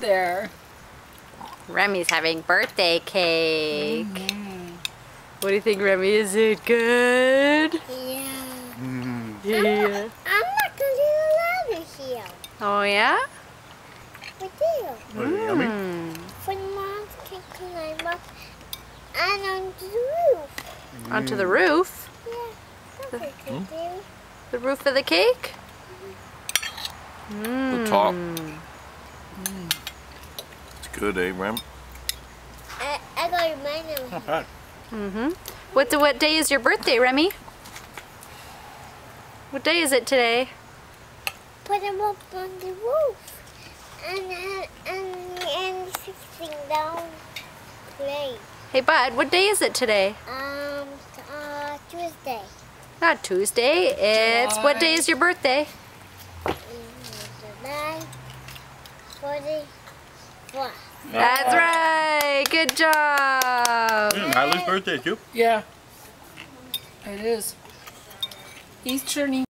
there. Remy's having birthday cake. What do you think, Remy? Is it good? Yeah. Yeah. I'm not going to do the ladder here. Oh, yeah? We do. Was it yummy? For Mom's can climb up and onto the roof. Onto the roof? Yeah, that's what we could do. The roof of the cake? The top. It's good, eh, Rem? I got your mind on. Not bad. What day is your birthday, Remy? What day is it today? Put them up on the roof. And 16 down play. Hey, Bud, what day is it today? Tuesday. Not Tuesday. It's what day is your birthday? July 44. That's right. Good job. Natalie birthday too. Yeah. It is. He's turning